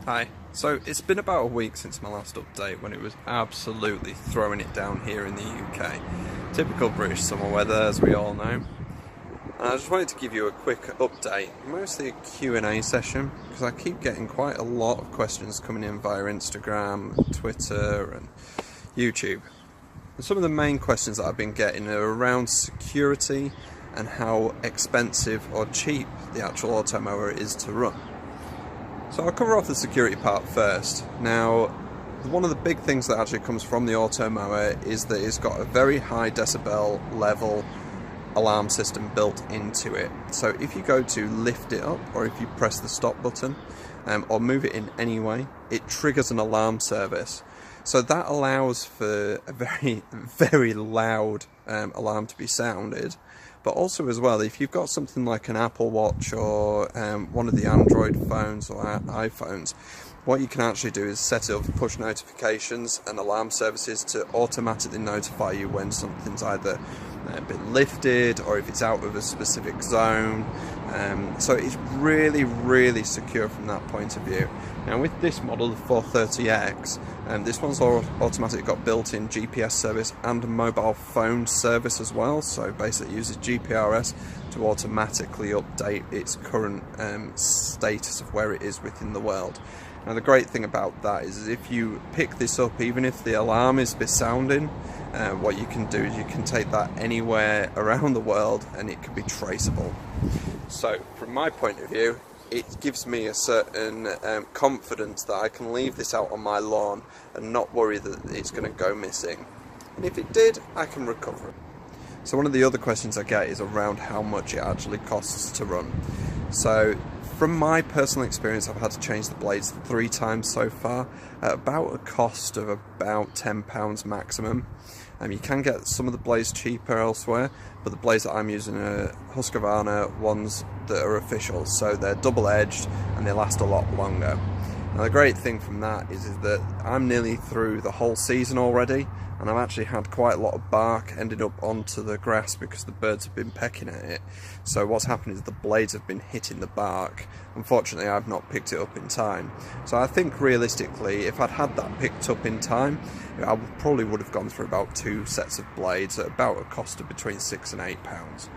Hi. So it's been about a week since my last update when it was absolutely throwing it down here in the UK. Typical British summer weather, as we all know. And I just wanted to give you a quick update, mostly a Q&A session, because I keep getting quite a lot of questions coming in via Instagram, Twitter and YouTube. And some of the main questions that I've been getting are around security and how expensive or cheap the actual Automower is to run. So I'll cover off the security part first. Now, one of the big things that actually comes from the Automower is that it's got a very high decibel level alarm system built into it. So if you go to lift it up, or if you press the stop button, or move it in any way, it triggers an alarm service. So that allows for a very, very loud alarm to be sounded. But also as well, if you've got something like an Apple Watch or one of the Android phones or iPhones, what you can actually do is set up push notifications and alarm services to automatically notify you when something's either been lifted or if it's out of a specific zone. So it's really, really secure from that point of view. Now with this model, the 430X, this one's automatically got built-in GPS service and mobile phone service as well, so basically uses GPRS to automatically update its current status of where it is within the world. Now the great thing about that is if you pick this up, even if the alarm is sounding, what you can do is you can take that anywhere around the world and it can be traceable. So from my point of view, it gives me a certain confidence that I can leave this out on my lawn and not worry that it's going to go missing. And if it did, I can recover it. So one of the other questions I get is around how much it actually costs to run. So from my personal experience, I've had to change the blades 3 times so far, at about a cost of about £10 maximum. You can get some of the blades cheaper elsewhere, but the blades that I'm using are Husqvarna ones that are official, so they're double-edged and they last a lot longer. Now the great thing from that is that I'm nearly through the whole season already, and I've actually had quite a lot of bark ended up onto the grass because the birds have been pecking at it. So what's happened is the blades have been hitting the bark. Unfortunately, I've not picked it up in time. So I think realistically, if I'd had that picked up in time, I probably would have gone through about 2 sets of blades at about a cost of between £6 and £8.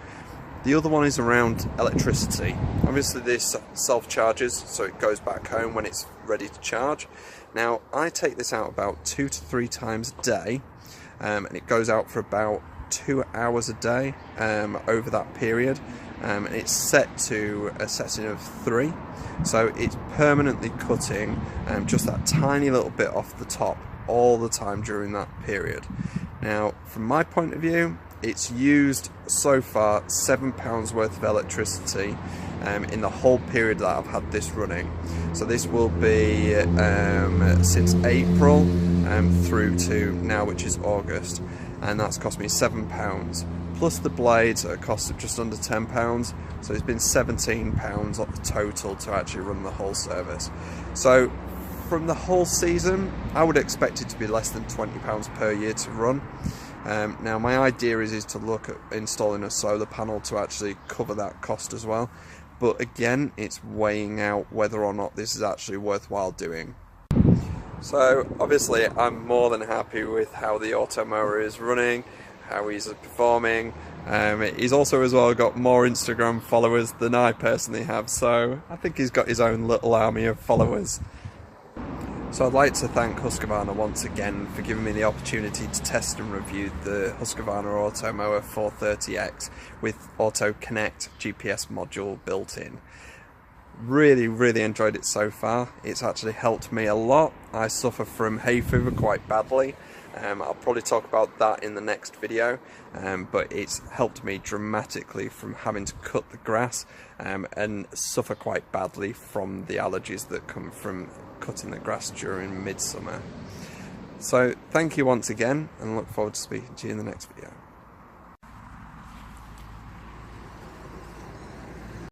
The other one is around electricity. Obviously this self-charges, so it goes back home when it's ready to charge. Now I take this out about 2 to 3 times a day, and it goes out for about 2 hours a day over that period. And it's set to a setting of 3, so it's permanently cutting just that tiny little bit off the top all the time during that period. Now from my point of view, it's used so far £7 worth of electricity in the whole period that I've had this running. So this will be since April through to now, which is August, and that's cost me £7 plus the blades at a cost of just under £10. So it's been £17 total to actually run the whole service. So from the whole season, I would expect it to be less than £20 per year to run. Now my idea is to look at installing a solar panel to actually cover that cost as well, but again it's weighing out whether or not this is actually worthwhile doing. So obviously I'm more than happy with how the Automower is running, how he's performing. He's also as well got more Instagram followers than I personally have, so I think he's got his own little army of followers. So I'd like to thank Husqvarna once again for giving me the opportunity to test and review the Husqvarna Automower 430X with Auto Connect GPS module built in. Really, really enjoyed it so far. It's actually helped me a lot. I suffer from hay fever quite badly. I'll probably talk about that in the next video, but it's helped me dramatically from having to cut the grass and suffer quite badly from the allergies that come from cutting the grass during midsummer. So thank you once again, and look forward to speaking to you in the next video.